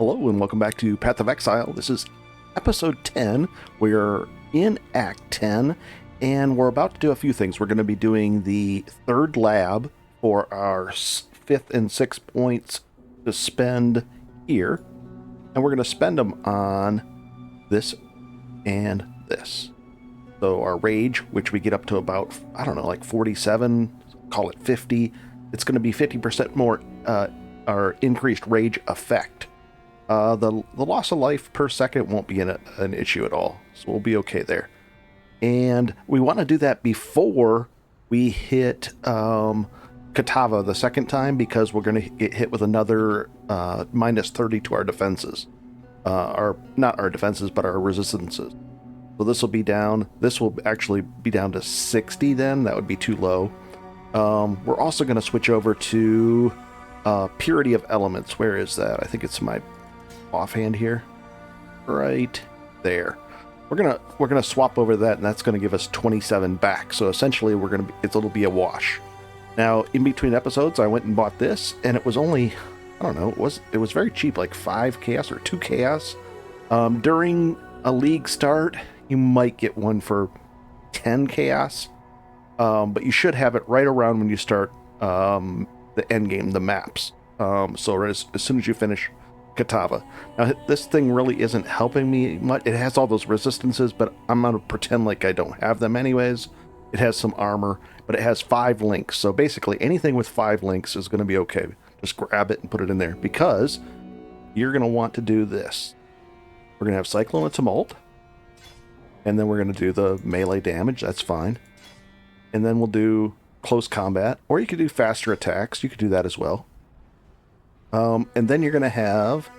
Hello and welcome back to Path of Exile. This is episode 10. We're in Act 10 and we're about to do a few things. We're going to be doing the third lab for our 5th and 6th points to spend here. And we're going to spend them on this and this. So our rage, which we get up to about, I don't know, like 47, call it 50. It's going to be 50% more our increased rage effect. The loss of life per second won't be an issue at all, so we'll be okay there. And we want to do that before we hit Katava the second time, because we're going to get hit with another minus 30 to our defenses. Not our defenses, but our resistances. So this will be down. This will actually be down to 60 then. That would be too low. We're also going to switch over to Purity of Elements. Where is that? I think it's my offhand here, right there. We're gonna swap over that, and that's gonna give us 27 back. So essentially, it'll be a wash. Now, in between episodes, I went and bought this, and it was only, I don't know, it was very cheap, like 5 chaos or 2 chaos. During a league start, you might get one for 10 chaos, but you should have it right around when you start the endgame, the maps. So as soon as you finish Katava. Now, this thing really isn't helping me much. It has all those resistances, but I'm going to pretend like I don't have them anyways. It has some armor, but it has 5 links. So basically, anything with 5 links is going to be okay. Just grab it and put it in there, because you're going to want to do this. We're going to have Cyclone and Tumult, and then we're going to do the melee damage. That's fine. And then we'll do close combat, or you could do faster attacks. You could do that as well. And then you're going to have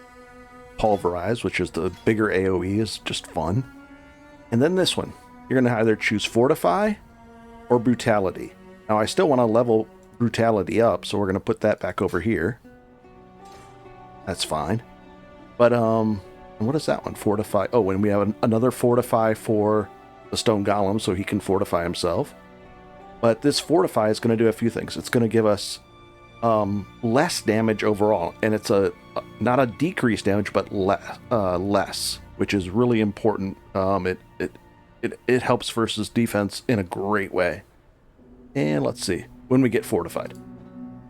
Pulverize, which is the bigger AoE, is just fun. And then this one, you're going to either choose Fortify or Brutality. Now, I still want to level Brutality up, so we're going to put that back over here. That's fine. But, what is that one? Fortify. Oh, and we have another Fortify for the Stone Golem, so he can fortify himself. But this Fortify is going to do a few things. It's going to give us less damage overall, and it's not a decreased damage, but less, which is really important. It helps versus defense in a great way. And let's see, when we get fortified,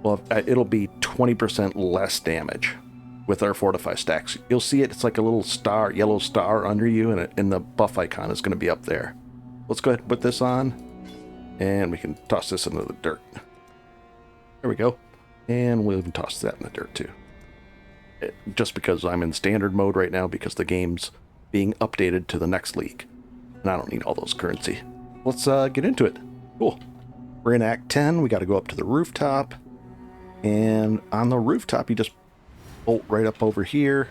well, it'll be 20% less damage with our fortify stacks. You'll see it's like a little star, yellow star under you, and the buff icon is going to be up there. Let's go ahead and put this on, and we can toss this into the dirt. There we go. And we'll even toss that in the dirt too. Just because I'm in standard mode right now, because the game's being updated to the next league. And I don't need all those currency. Let's get into it. Cool. We're in Act 10. We got to go up to the rooftop. And on the rooftop, you just bolt right up over here.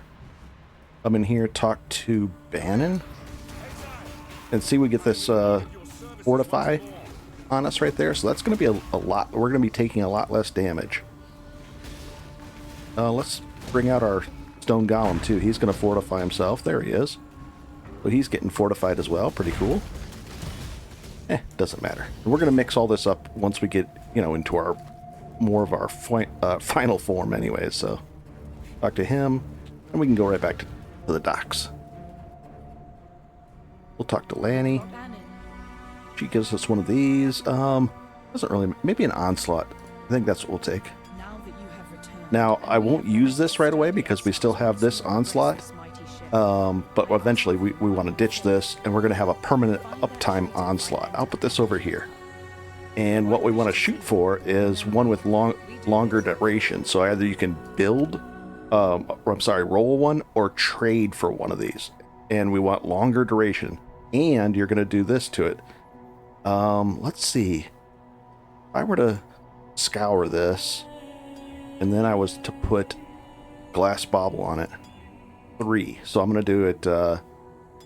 Come in here, talk to Bannon. And see, we get this Fortify on us right there. So that's going to be a lot. We're going to be taking a lot less damage. Let's bring out our Stone Golem too. He's going to fortify himself. There he is. So he's getting fortified as well. Pretty cool. Doesn't matter. We're going to mix all this up once we get, into our more of our final form anyways. So talk to him, and we can go right back to the docks. We'll talk to Lanny. She gives us one of these. Doesn't really, maybe an onslaught. I think that's what we'll take. Now, I won't use this right away because we still have this onslaught, but eventually we want to ditch this, and we're going to have a permanent uptime onslaught. I'll put this over here. And what we want to shoot for is one with longer duration. So either you can roll one or trade for one of these. And we want longer duration. And you're going to do this to it. Let's see. If I were to scour this, and then I was to put glass bauble on it, 3. So I'm going to do it. I'm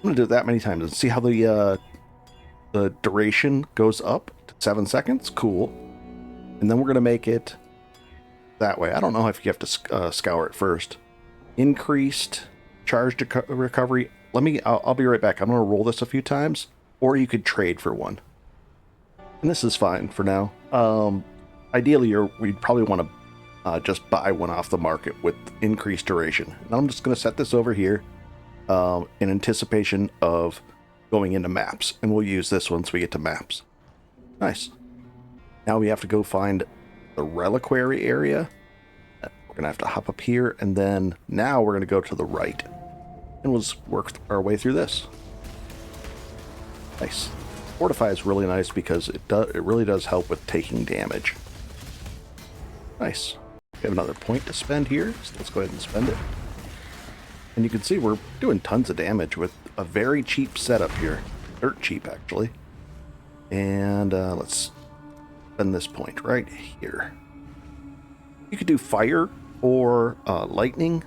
going to do it that many times and see how the duration goes up to 7 seconds. Cool. And then we're going to make it that way. I don't know if you have to scour it first. Increased charge recovery. I'll be right back. I'm going to roll this a few times, or you could trade for one. And this is fine for now. Ideally, we'd probably want to just buy one off the market with increased duration. And I'm just going to set this over here in anticipation of going into maps. And we'll use this once we get to maps. Nice. Now we have to go find the Reliquary area. We're going to have to hop up here. And then now we're going to go to the right. And we'll just work our way through this. Nice. Fortify is really nice because it really does help with taking damage. Nice. We have another point to spend here, so let's go ahead and spend it. And you can see we're doing tons of damage with a very cheap setup here. Dirt cheap, actually. And let's spend this point right here. You could do fire or lightning.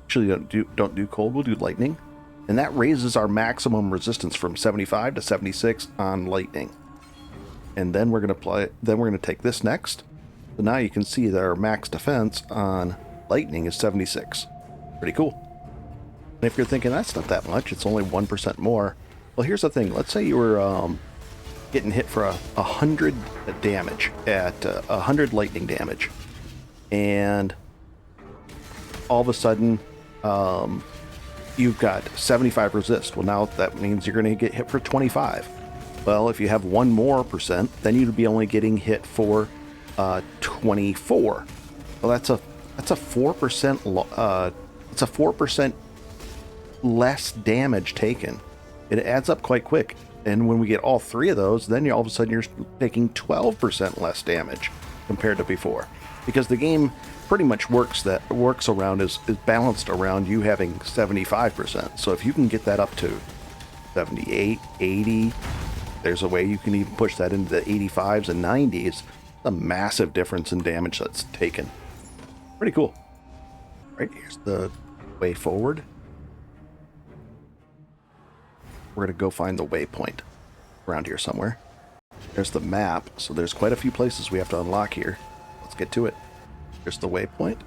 Actually, don't do cold, we'll do lightning. And that raises our maximum resistance from 75 to 76 on lightning. And then we're going to take this next. So now you can see that our max defense on lightning is 76. Pretty cool. And if you're thinking that's not that much, it's only 1% more. Well, here's the thing. Let's say you were getting hit for 100 damage at 100 lightning damage. And all of a sudden, you've got 75 resist. Well, now that means you're going to get hit for 25. Well, if you have 1 more percent, then you'd be only getting hit for 24. Well, that's a 4%. It's a 4% less damage taken. It adds up quite quick. And when we get all 3 of those, then all of a sudden you're taking 12% less damage compared to before, because the game pretty much works around is balanced around you having 75%. So if you can get that up to 78, 80, there's a way you can even push that into the 85s and 90s. A massive difference in damage that's taken. Pretty cool. Right, here's the way forward. We're going to go find the waypoint around here somewhere. There's the map, so there's quite a few places we have to unlock here. Let's get to it. Here's the waypoint.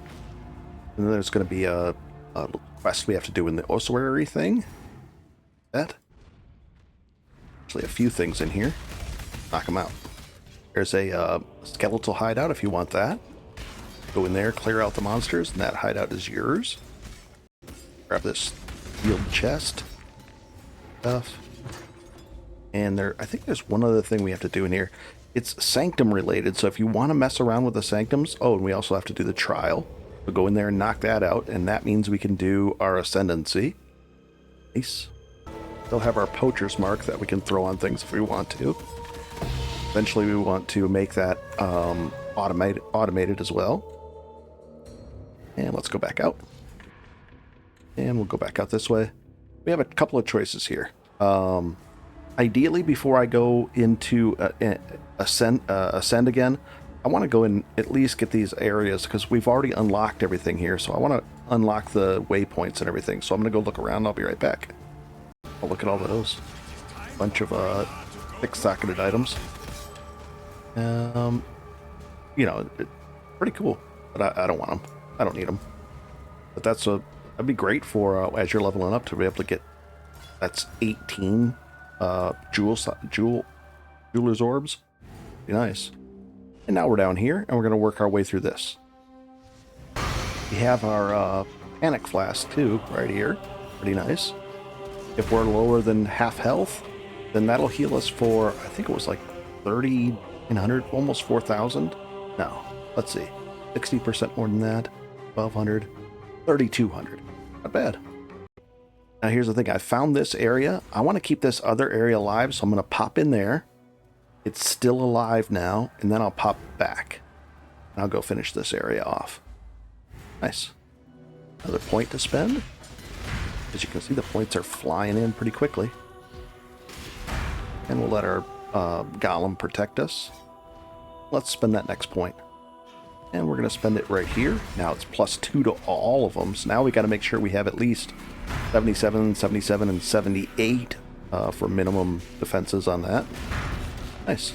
And then there's going to be a quest we have to do in the ossuary thing. Actually, a few things in here. Knock them out. There's a skeletal hideout if you want that. Go in there, clear out the monsters, and that hideout is yours. Grab this sealed chest stuff. And I think there's one other thing we have to do in here. It's sanctum related, so if you want to mess around with the sanctums, and we also have to do the trial. We'll go in there and knock that out, and that means we can do our ascendancy. Nice. Still have our poacher's mark that we can throw on things if we want to. Eventually we want to make that automated as well. And let's go back out. And we'll go back out this way. We have a couple of choices here. Ideally, before I go into ascend again, I want to go and at least get these areas, because we've already unlocked everything here. So I want to unlock the waypoints and everything. So I'm going to go look around. I'll be right back. I'll look at all those. Bunch of thick-socketed items. Pretty cool, but I don't want them. I don't need them. But that'd be great for as you're leveling up to be able to get. That's 18 jeweler's orbs. Be nice. And now we're down here, and we're going to work our way through this. We have our panic flask too, right here. Pretty nice. If we're lower than half health, then that'll heal us for, I think it was like 3,900, almost 4,000. No, let's see. 60% more than that. 1,200. 3,200. Not bad. Now here's the thing. I found this area. I want to keep this other area alive, so I'm going to pop in there. It's still alive now, and then I'll pop back. And I'll go finish this area off. Nice. Another point to spend. As you can see, the points are flying in pretty quickly. And we'll let our golem protect us. Let's spend that next point. And we're going to spend it right here. Now it's +2 to all of them. So now we got to make sure we have at least 77, 77, and 78 for minimum defenses on that. Nice.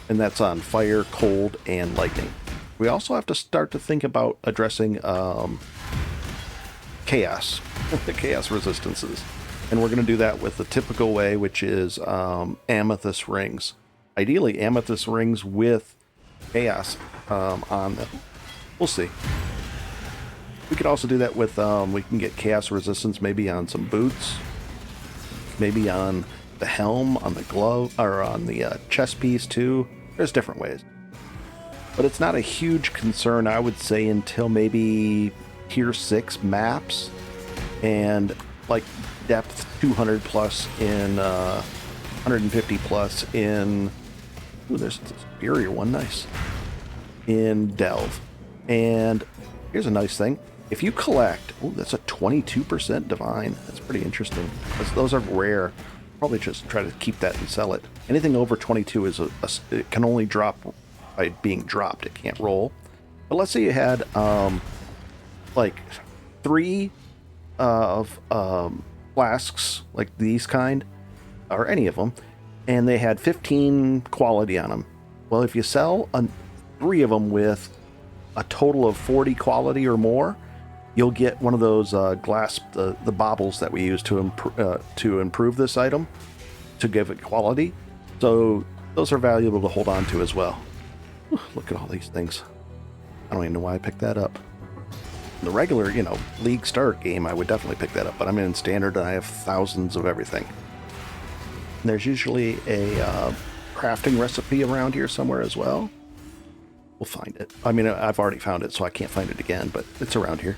And that's on fire, cold, and lightning. We also have to start to think about addressing chaos, the chaos resistances. And we're going to do that with the typical way, which is amethyst rings. Ideally, amethyst rings with chaos on them. We'll see. We could also do that with, we can get chaos resistance maybe on some boots, maybe on the helm, on the glove, or on the chest piece too. There's different ways. But it's not a huge concern, I would say, until maybe tier 6 maps and like depth 200 plus in 150 plus in, ooh, there's a superior one, nice, in Delve. And here's a nice thing. If you collect, oh, that's a 22% divine. That's pretty interesting. Those are rare. Probably just try to keep that and sell it. Anything over 22 is it can only drop by being dropped. It can't roll. But let's say you had like 3 of flasks, like these kind, or any of them, and they had 15 quality on them. Well, if you sell 3 of them with a total of 40 quality or more, you'll get one of those glass, the baubles that we use to improve this item, to give it quality. So those are valuable to hold on to as well. Whew, look at all these things. I don't even know why I picked that up. In the regular, you know, League Start game, I would definitely pick that up, but I'm in Standard and I have thousands of everything. And there's usually a crafting recipe around here somewhere as well. We'll find it. I mean, I've already found it, so I can't find it again, but it's around here.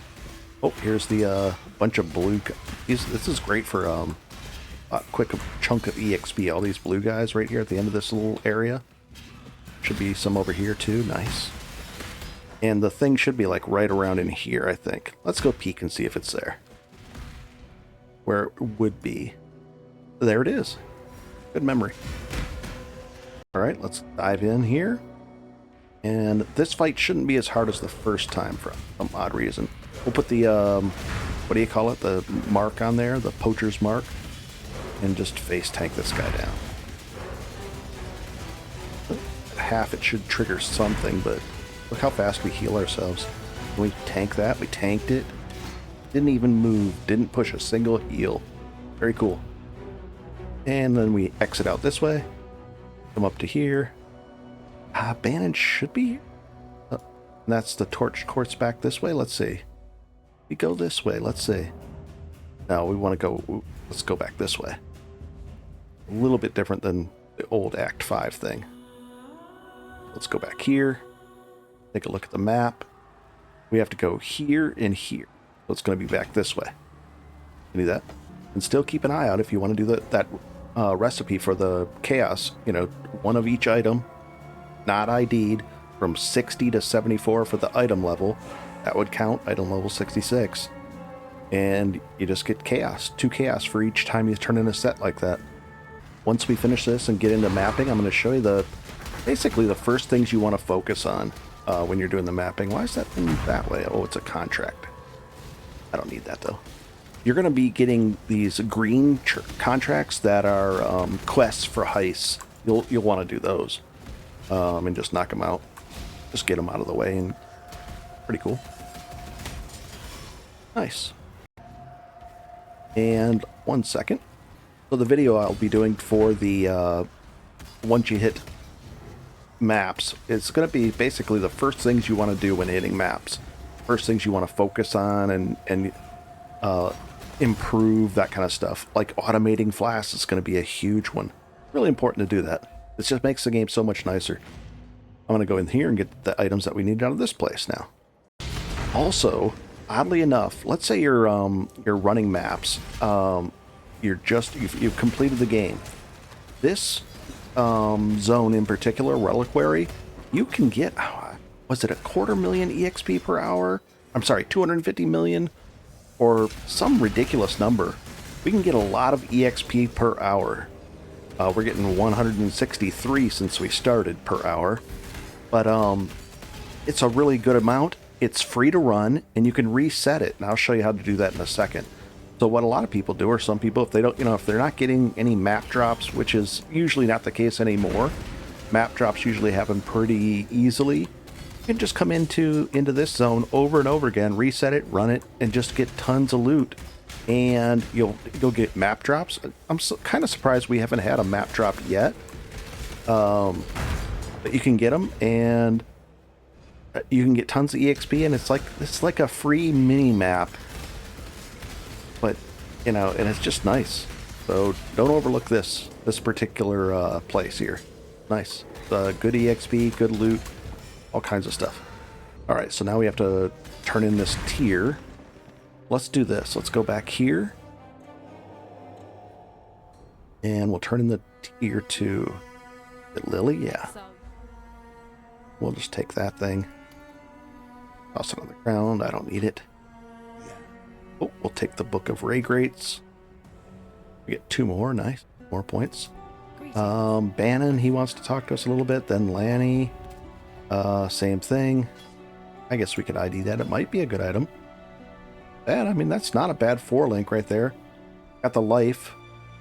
Oh, here's the bunch of blue. This is great for a quick chunk of EXP. All these blue guys right here at the end of this little area. Should be some over here too. Nice. And the thing should be like right around in here, I think. Let's go peek and see if it's there. Where it would be. There it is. Good memory. All right, let's dive in here. And this fight shouldn't be as hard as the first time for some odd reason. We'll put the, what do you call it? The mark on there, the poacher's mark, and just face tank this guy down. At half it should trigger something, but look how fast we heal ourselves. When we tank that, we tanked it. Didn't even move, didn't push a single heal. Very cool. And then we exit out this way, come up to here. Bannon should be here. And that's the torch quartz back this way. Let's see. We go this way. Let's see. No, we want to go. Let's go back this way. A little bit different than the old Act 5 thing. Let's go back here. Take a look at the map. We have to go here and here. So it's going to be back this way. Do that. And still keep an eye out if you want to do that recipe for the chaos. You know, one of each item, not ID'd, from 60 to 74 for the item level. That would count, item level 66. And you just get chaos, 2 chaos for each time you turn in a set like that. Once we finish this and get into mapping, I'm going to show you basically the first things you want to focus on when you're doing the mapping. Why is that thing that way? Oh, it's a contract. I don't need that though. You're going to be getting these green contracts that are quests for heists. You'll want to do those and just knock them out. Just get them out of the way, and pretty cool. Nice. And 1 second. So the video I'll be doing for the once you hit maps, it's going to be basically the first things you want to do when hitting maps. First things you want to focus on and improve, that kind of stuff. Like automating flasks is going to be a huge one. Really important to do that. It just makes the game so much nicer. I'm going to go in here and get the items that we need out of this place now. Also, oddly enough, let's say you're running maps. You've completed the game. This zone in particular, Reliquary, you can get, was it 250,000 EXP per hour? I'm sorry, 250 million or some ridiculous number. We can get a lot of EXP per hour. We're getting 163 since we started per hour. But it's a really good amount. It's free to run, and you can reset it. And I'll show you how to do that in a second. So what a lot of people do, or some people, if they don't, if they're not getting any map drops, which is usually not the case anymore, map drops usually happen pretty easily. You can just come into this zone over and over again, reset it, run it, and just get tons of loot. And you'll get map drops. I'm kind of surprised we haven't had a map drop yet. But you can get them, and You can get tons of EXP, and it's like a free mini map, but you know, and it's just nice. So don't overlook this particular place here. Nice, good EXP, good loot, all kinds of stuff. All right, so now we have to turn in this tier. Let's do this. Let's go back here, and we'll turn in the tier to Lily. Yeah, we'll just take that thing. Toss it on the ground. I don't need it. Oh, we'll take the Book of Ray Greats. We get 2 more. Nice. More points. Bannon, he wants to talk to us a little bit. Then Lanny. Same thing. I guess we could ID that. It might be a good item. And I mean, that's not a bad 4-link right there. Got the life,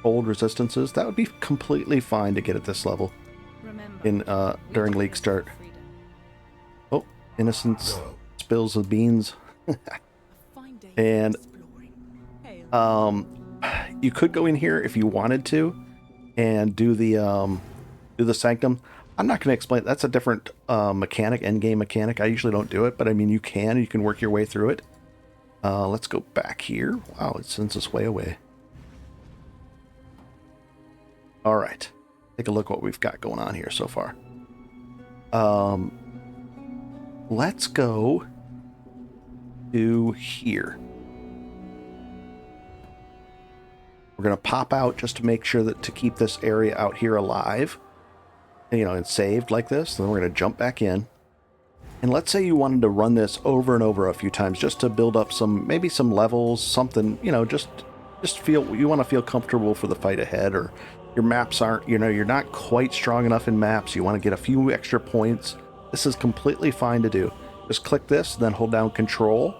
cold resistances. That would be completely fine to get at this level. In during league start. Oh, Innocence spills the beans. And you could go in here if you wanted to and do the Sanctum. I'm not going to explain. That's a different mechanic, endgame mechanic. I usually don't do it, but I mean, you can work your way through it. Let's go back here. Wow, it sends us way away. All right, take a look what we've got going on here so far. Let's go to here. We're going to pop out just to make sure that to keep this area out here alive, you know, and saved like this. Then we're going to jump back in. And let's say you wanted to run this over and over a few times just to build up maybe some levels, something, you know, just feel, you want to feel comfortable for the fight ahead, or your maps aren't, you know, you're not quite strong enough in maps. You want to get a few extra points. This is completely fine to do. Just click this, then hold down Control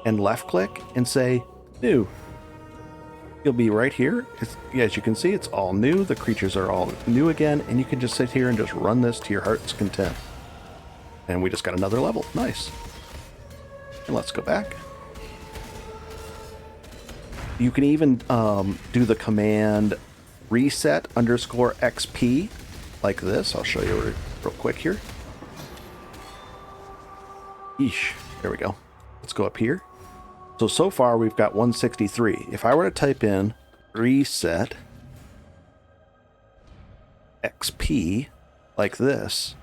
and left click and say new. You'll be right here. As you can see, it's all new. The creatures are all new again, and you can just sit here and just run this to your heart's content. And we just got another level. Nice. And let's go back. You can even do the command reset _XP like this. I'll show you real quick here. Yeesh. There we go. Let's go up here. So far we've got 163. If I were to type in reset XP like this,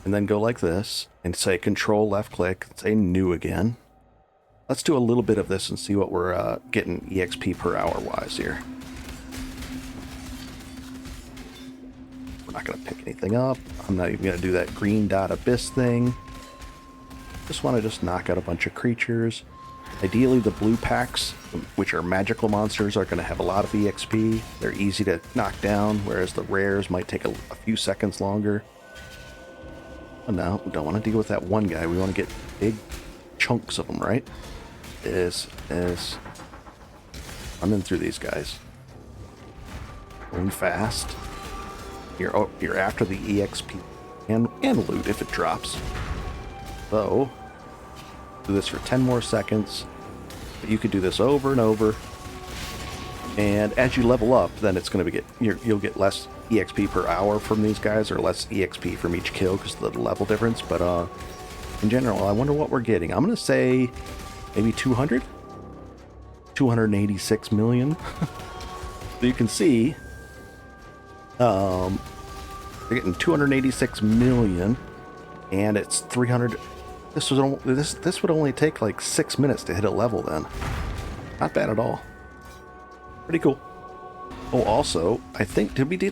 and then go like this, and say Control left click, and say new again. Let's do a little bit of this and see what we're getting EXP per hour wise here. We're not going to pick anything up. I'm not even going to do that green dot abyss thing. Just want to knock out a bunch of creatures. Ideally, the blue packs, which are magical monsters, are going to have a lot of EXP. They're easy to knock down, whereas the rares might take a few seconds longer. Oh, no, we don't want to deal with that one guy. We want to get big chunks of them, right? Running through these guys. Going fast. You're after the EXP and loot if it drops. So, do this for 10 more seconds. But you could do this over and over. And as you level up, then it's going to you'll get less EXP per hour from these guys, or less EXP from each kill because of the level difference. But in general, I wonder what we're getting. I'm going to say maybe 200? 286 million. So you can see they're getting 286 million, and it's 300. This would only take like 6 minutes to hit a level then. Not bad at all. Pretty cool. Oh, also, I think did we do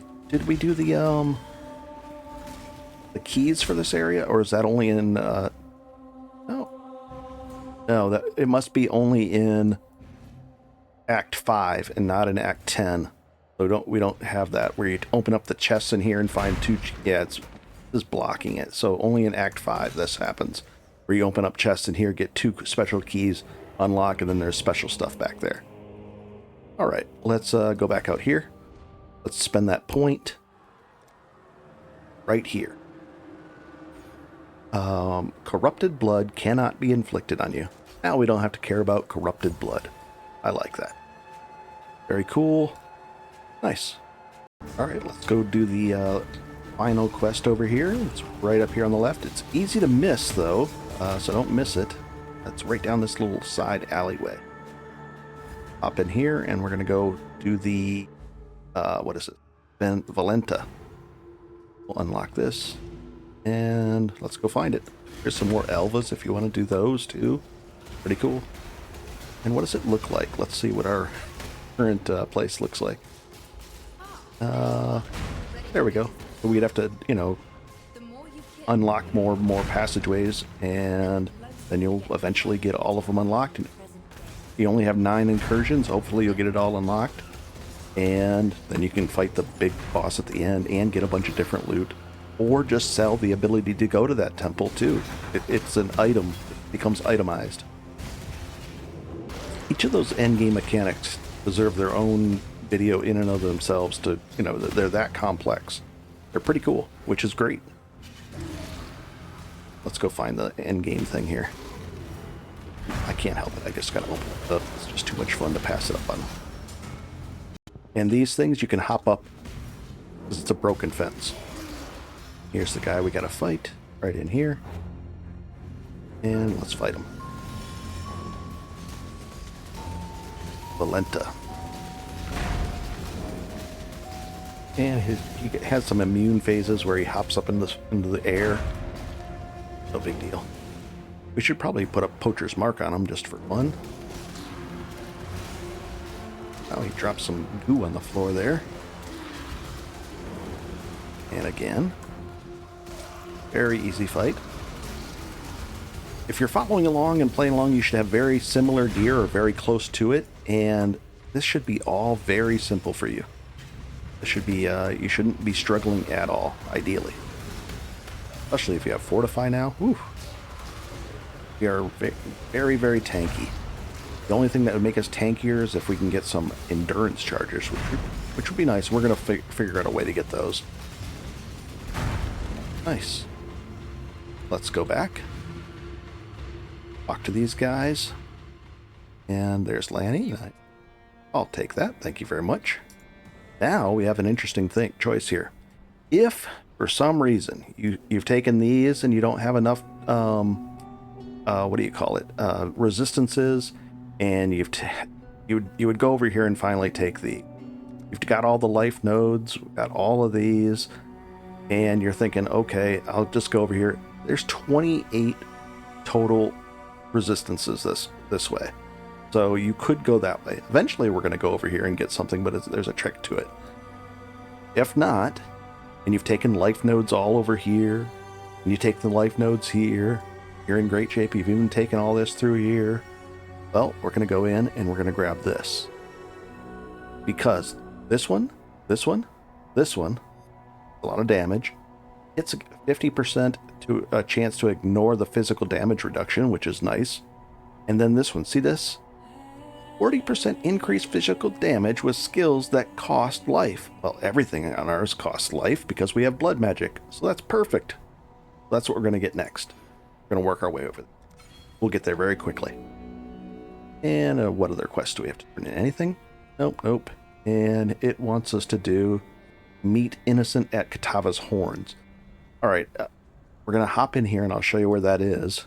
the keys for this area, or is that only in no, that it must be only in Act 5 and not in Act 10. So we don't have that where you open up the chests in here and find two. Yeah, this is blocking it. So only in Act 5 this happens, where you open up chests in here, get 2 special keys, unlock, and then there's special stuff back there. All right, let's go back out here. Let's spend that point right here. Corrupted blood cannot be inflicted on you. Now we don't have to care about corrupted blood. I like that. Very cool. Nice. All right, let's go do the final quest over here. It's right up here on the left. It's easy to miss, though, so don't miss it. It's right down this little side alleyway. Hop in here, and we're going to go do the, what is it? Valenta. We'll unlock this, and let's go find it. There's some more Elvas if you want to do those, too. Pretty cool. And what does it look like? Let's see what our current place looks like. There we go. So we'd have to, you know, unlock more passageways, and then you'll eventually get all of them unlocked. You only have 9 incursions. Hopefully you'll get it all unlocked. And then you can fight the big boss at the end and get a bunch of different loot. Or just sell the ability to go to that temple, too. It's an item. It becomes itemized. Each of those endgame mechanics deserve their own video in and of themselves to, you know, they're that complex. They're pretty cool, which is great. Let's go find the endgame thing here. I can't help it. I just gotta open it up. It's just too much fun to pass it up on. And these things you can hop up because it's a broken fence. Here's the guy we gotta fight right in here. And let's fight him. Valenta. And he has some immune phases where he hops up into the air. No big deal. We should probably put a poacher's mark on him just for fun. Oh, he dropped some goo on the floor there. And again. Very easy fight. If you're following along and playing along, you should have very similar gear or very close to it. And this should be all very simple for you. This should be, you shouldn't be struggling at all, ideally. Especially if you have Fortify now. Whew. We are very, very tanky. The only thing that would make us tankier is if we can get some endurance chargers, which would be nice. We're going to figure out a way to get those. Nice. Let's go back. Talk to these guys. And there's Lanny. I'll take that. Thank you very much. Now we have an interesting choice here. If, for some reason, you've taken these and you don't have enough, what do you call it, resistances, and you would go over here and finally take you've got all the life nodes, got all of these, and you're thinking, okay, I'll just go over here. There's 28 total resistances this way. So you could go that way. Eventually we're going to go over here and get something, but there's a trick to it. If not, and you've taken life nodes all over here, and you take the life nodes here, you're in great shape. You've even taken all this through here. Well, we're going to go in and we're going to grab this. Because this one, a lot of damage. It's a 50% to a chance to ignore the physical damage reduction, which is nice. And then this one, see this? 40% increased physical damage with skills that cost life. Well, everything on ours costs life because we have blood magic. So that's perfect. That's what we're going to get next. We're going to work our way over. We'll get there very quickly. And what other quests do we have to turn in? Anything? Nope. And it wants us to do meet innocent at Katava's horns. All right, we're going to hop in here and I'll show you where that is. It's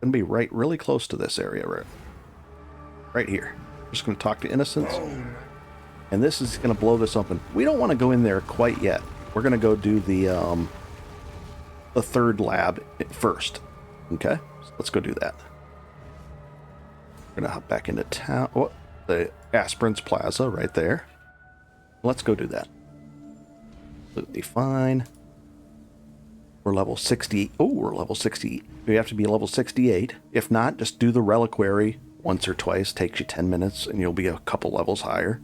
going to be really close to this area, right here. Just going to talk to innocents. And this is going to blow this open. We don't want to go in there quite yet. We're going to go do the third lab first. Okay, so let's go do that. We're going to hop back into town. Oh, the Aspirants Plaza right there. Let's go do that. Absolutely fine. We're level 60. Oh, we're level 60. We have to be level 68. If not, just do the Reliquary once or twice. Takes you 10 minutes and you'll be a couple levels higher.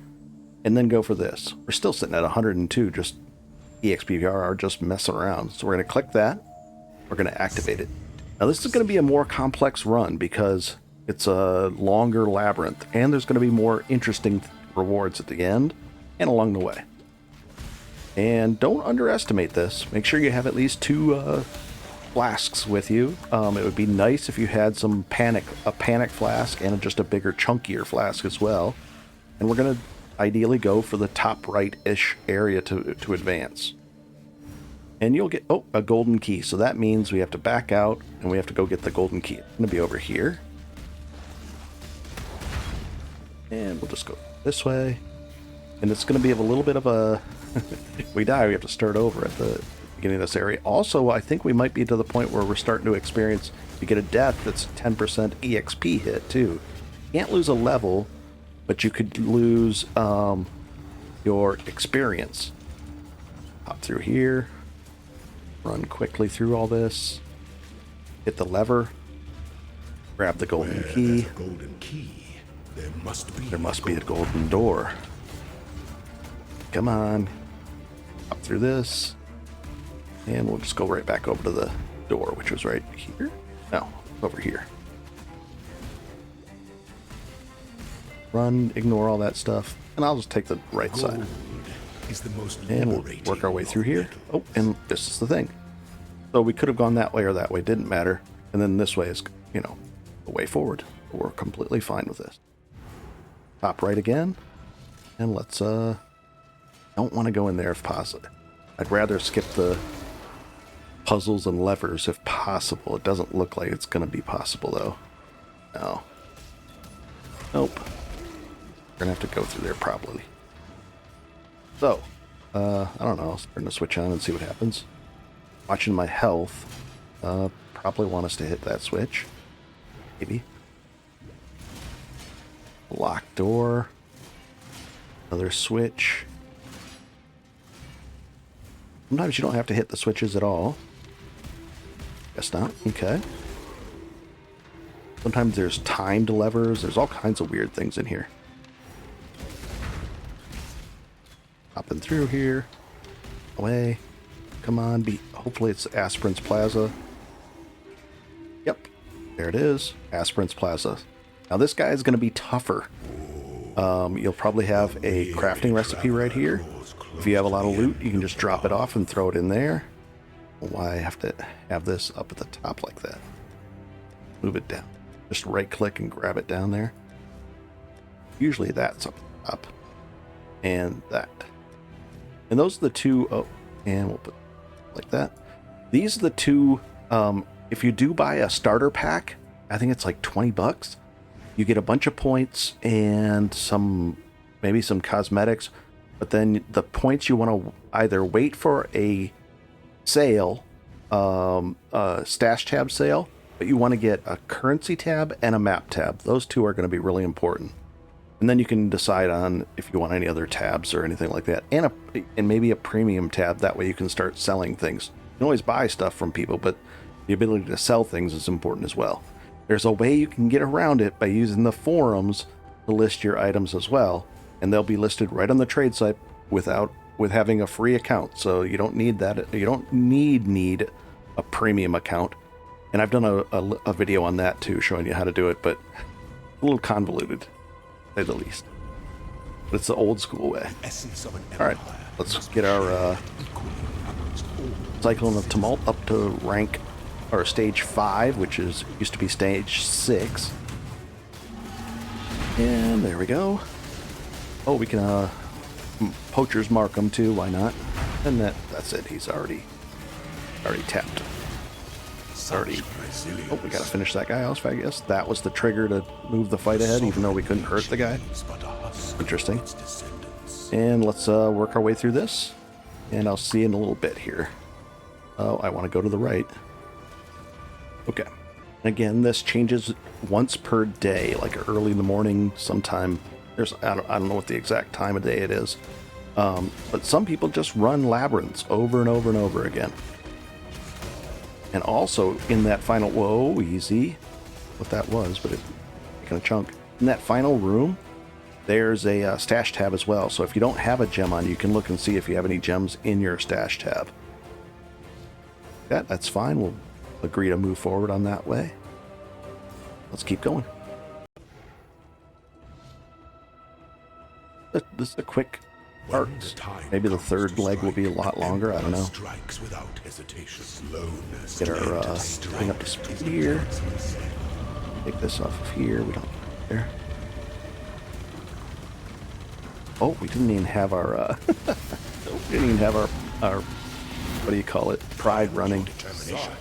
And then go for this. We're still sitting at 102, just EXPVR, just messing around. So we're going to click that. We're going to activate it. Now this is going to be a more complex run because it's a longer labyrinth. And there's going to be more interesting rewards at the end and along the way. And don't underestimate this. Make sure you have at least 2 flasks with you. It would be nice if you had a panic flask and just a bigger, chunkier flask as well. And we're going to ideally go for the top right-ish area to advance. And you'll get, oh, a golden key. So that means we have to back out and we have to go get the golden key. It's going to be over here. And we'll just go this way. And it's going to be a little bit of a... if we die, we have to start over at the beginning of this area. Also, I think we might be to the point where we're starting to experience... You get a death that's 10% EXP hit, too. You can't lose a level, but you could lose your experience. Hop through here. Run quickly through all this. Hit the lever. Grab the golden key. There must be a golden door. Come on. Up through this. And we'll just go right back over to the door, which was right here. No, over here. Run, ignore all that stuff, and I'll just take the right side. And we'll work our way through here. Oh, and this is the thing. So we could have gone that way or that way, didn't matter. And then this way is, you know, the way forward. We're completely fine with this. Top right again. And let's, don't want to go in there if possible. I'd rather skip the puzzles and levers if possible. It doesn't look like it's going to be possible, though. No. Nope. We're going to have to go through there, probably. So, I don't know. I'll turn the switch on and see what happens. Watching my health. Probably want us to hit that switch. Maybe. Locked door. Another switch. Sometimes you don't have to hit the switches at all. Guess not. Okay. Sometimes there's timed levers. There's all kinds of weird things in here. Hopping through here. Away. Come on. Hopefully it's Aspirin's Plaza. Yep. There it is. Aspirin's Plaza. Now this guy is going to be tougher. You'll probably have a crafting recipe right here. If you have a lot of loot, you can just drop it off and throw it in there. Why have to have this up at the top like that? Move it down. Just right click and grab it down there. Usually that's up at the top. And that. And those are the two, oh, and we'll put like that. These are the two, if you do buy a starter pack, I think it's like $20. You get a bunch of points and maybe some cosmetics. But then the points you want to either wait for a sale, a stash tab sale, but you want to get a currency tab and a map tab. Those two are going to be really important. And then you can decide on if you want any other tabs or anything like that. And maybe a premium tab. That way you can start selling things. You can always buy stuff from people, but the ability to sell things is important as well. There's a way you can get around it by using the forums to list your items as well. And they'll be listed right on the trade site with having a free account. So you don't need that. You don't need a premium account. And I've done a video on that too, showing you how to do it, but a little convoluted, to say the least. But it's the old school way. All right, let's get our Cyclone of Tumult up to rank, or stage 5, which used to be stage 6. And there we go. Oh, we can poachers mark him too. Why not? And that's it. He's already tapped. Oh, we gotta finish that guy off, I guess. That was the trigger to move the fight ahead, even though we couldn't hurt the guy. Interesting. And let's work our way through this. And I'll see you in a little bit here. Oh, I want to go to the right. Okay. Again, this changes once per day, like early in the morning, sometime. I don't know what the exact time of day it is. But some people just run labyrinths over and over and over again. And also in that final, whoa, easy. What that was, but it's taking a chunk. In that final room, there's a stash tab as well. So if you don't have a gem on, you can look and see if you have any gems in your stash tab. That's fine. We'll agree to move forward on that way. Let's keep going. This is a quick part. Maybe the third leg will be a lot longer. I don't know. Get our thing up to speed here. Take this off of here. We don't there. Oh, we didn't even have our we didn't even have our what do you call it? Pride running.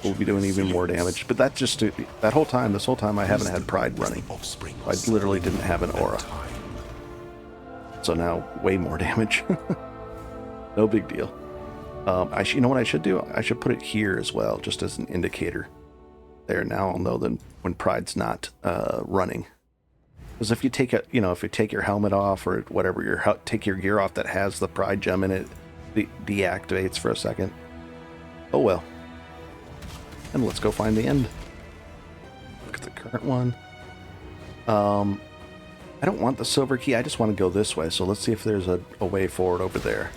We'll be doing even more damage. But that's just that whole time. This whole time I haven't had pride running. I literally didn't have an aura. So now way more damage. No big deal. You know what I should do? I should put it here as well, just as an indicator. There, now I'll know then when pride's not running. Because if you take if you take your helmet off or whatever, take your gear off that has the pride gem in it, deactivates for a second. Oh well. And let's go find the end. Look at the current one. I don't want the silver key. I just want to go this way. So let's see if there's a way forward over there.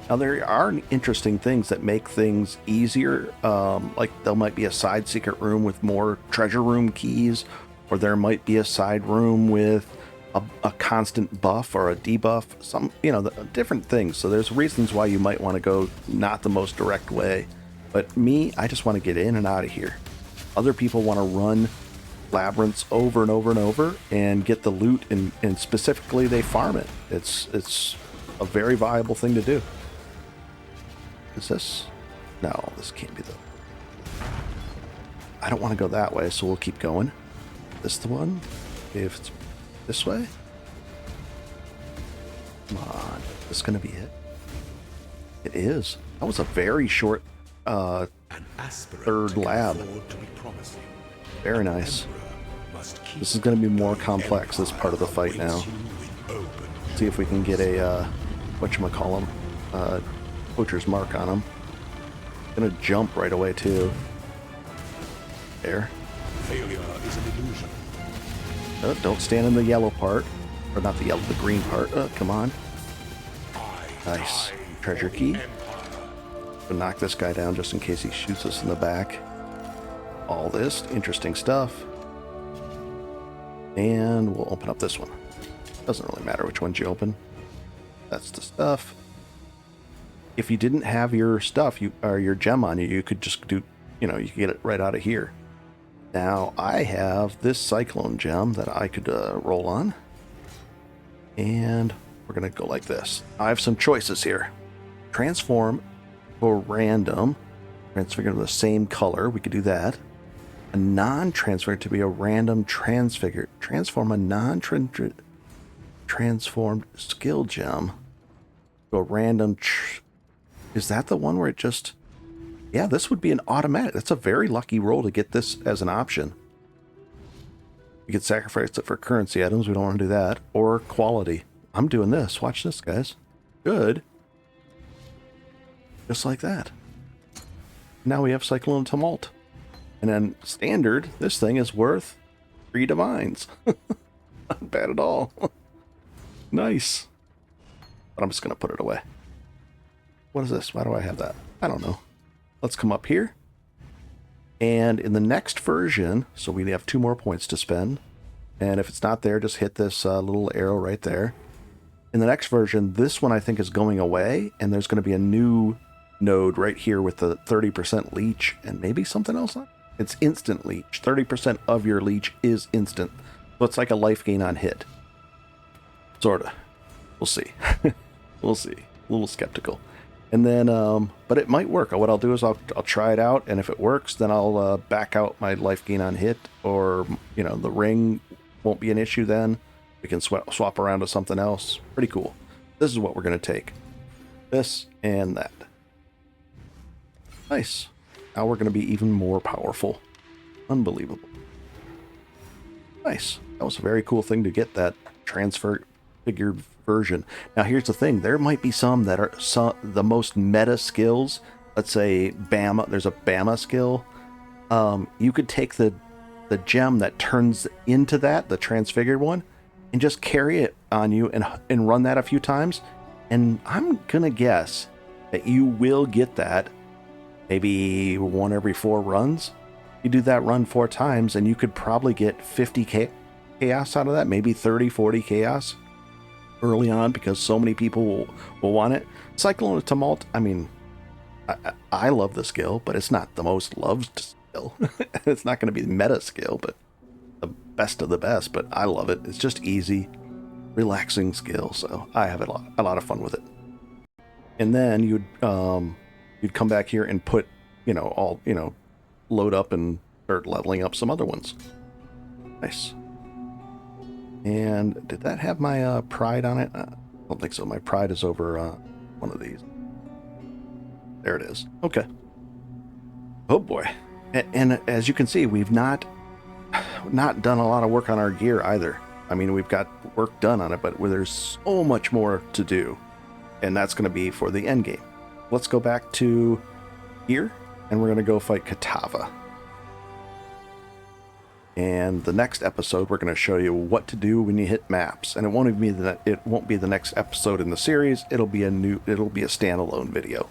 Now there are interesting things that make things easier. Like there might be a side secret room with more treasure room keys, or there might be a side room with a constant buff or a debuff. Some, different things. So there's reasons why you might want to go not the most direct way. But me, I just want to get in and out of here. Other people want to run labyrinths over and over and over and get the loot, and specifically they farm it. It's a very viable thing to do. Is this? No, this can't be the... I don't want to go that way, so we'll keep going. This the one? Okay, if it's this way? Come on. Is this going to be it? It is. That was a very short third lab. Very nice. This is going to be more complex, this part of the fight now. See if we can get a, whatchamacallem, poacher's mark on him. Gonna jump right away too. There. Failure is an illusion. Don't stand in the yellow part. Or not the yellow, the green part. Come on. Nice. Treasure key. We'll knock this guy down just in case he shoots us in the back. All this interesting stuff. And we'll open up this one. Doesn't really matter which ones you open. That's the stuff. If you didn't have your stuff, or your gem on you, you could just do, you could get it right out of here. Now I have this Cyclone gem that I could roll on. And we're going to go like this. I have some choices here. Transform for random. Transfigure to the same color. We could do that. A non-transfigure to be a random transfigure. Transform a non-transformed skill gem to a random... Is that the one where it just... Yeah, this would be an automatic. That's a very lucky roll to get this as an option. You could sacrifice it for currency items. We don't want to do that. Or quality. I'm doing this. Watch this, guys. Good. Just like that. Now we have Cyclone Tumult. And then standard, this thing is worth 3 divines. Not bad at all. Nice. But I'm just going to put it away. What is this? Why do I have that? I don't know. Let's come up here. And in the next version, so we have 2 more points to spend. And if it's not there, just hit this little arrow right there. In the next version, this one I think is going away. And there's going to be a new node right here with the 30% leech and maybe something else on it. It's instant leech. 30% of your leech is instant. So it's like a life gain on hit. Sorta. We'll see. We'll see. A little skeptical. And then, but it might work. What I'll do is I'll try it out, and if it works, then I'll back out my life gain on hit, or, the ring won't be an issue then. We can swap around to something else. Pretty cool. This is what we're going to take. This and that. Nice. Now we're going to be even more powerful. Unbelievable. Nice. That was a very cool thing to get, that transfer figured version. Now here's the thing. There might be some that are the most meta skills. Let's say Bama. There's a Bama skill. You could take the gem that turns into that, the transfigured one, and just carry it on you and run that a few times. And I'm going to guess that you will get that maybe 1 every 4 runs. You do that run 4 times and you could probably get 50 chaos out of that, maybe 30, 40 chaos early on, because so many people will want it. Cyclone Tumult, I mean, I love the skill, but it's not the most loved skill. It's not going to be the meta skill, but the best of the best, but I love it. It's just easy, relaxing skill, so I have a lot of fun with it. And then you'd come back here and put, load up and start leveling up some other ones. Nice. And did that have my pride on it? I don't think so. My pride is over one of these. There it is. Okay. Oh boy. And as you can see, we've not done a lot of work on our gear either. I mean, we've got work done on it, but there's so much more to do. And that's going to be for the end game. Let's go back to here, and we're going to go fight Kitava. And the next episode, we're going to show you what to do when you hit maps. And it won't be the next episode in the series. It'll be a standalone video.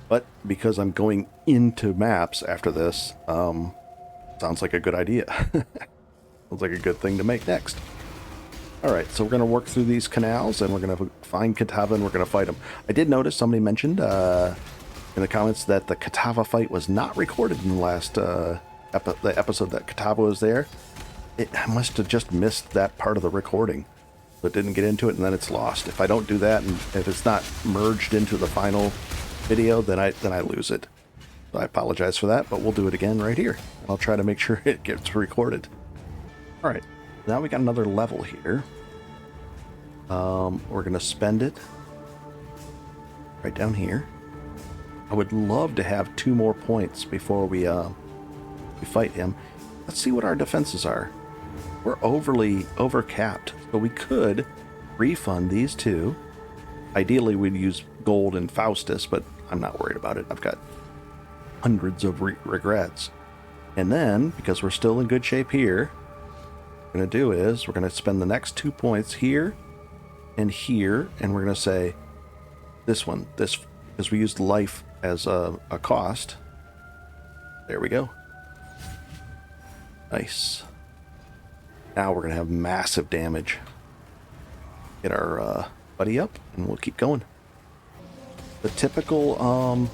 But because I'm going into maps after this, sounds like a good idea. Sounds like a good thing to make next. All right, so we're going to work through these canals, and we're going to find Kitava, and we're going to fight him. I did notice somebody mentioned in the comments that the Kitava fight was not recorded in the last the episode that Kitava was there. I must have just missed that part of the recording, but didn't get into it, and then it's lost. If I don't do that, and if it's not merged into the final video, then I lose it. So I apologize for that, but we'll do it again right here. I'll try to make sure it gets recorded. All right, now we got another level here. We're gonna spend it right down here. I would love to have 2 more points before we fight him. Let's see what our defenses are. We're overcapped, so we could refund these 2. Ideally, we'd use gold and Faustus, but I'm not worried about it. I've got hundreds of regrets. And then, because we're still in good shape here, what we're going to do is we're going to spend the next 2 points here, and we're going to say this, because we used life as a cost. There we go. Nice. Now we're going to have massive damage. Get our buddy up, and we'll keep going. The typical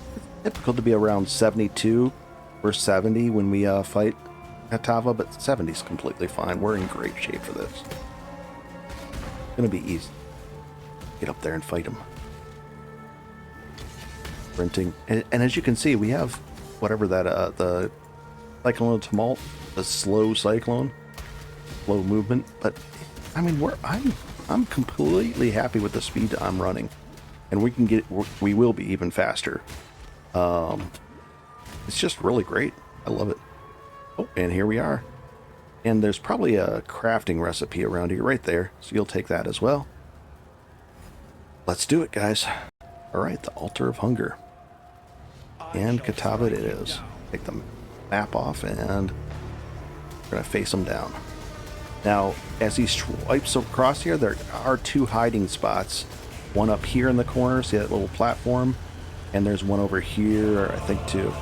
to be around 72 or 70 when we fight Kitava, but 70 is completely fine. We're in great shape for this. It's going to be easy. Get up there and fight him. Sprinting. And as you can see, we have whatever that, the Cyclone Tumult, the slow Cyclone, slow movement. But, I mean, I'm completely happy with the speed I'm running. And we will be even faster. It's just really great. I love it. Oh, and here we are. And there's probably a crafting recipe around here right there. So you'll take that as well. Let's do it, guys. All right, the Altar of Hunger. And Kitava it is. Take the map off, and we're going to face him down. Now, as he swipes across here, there are 2 hiding spots. One up here in the corner, see that little platform? And there's one over here, I think, too.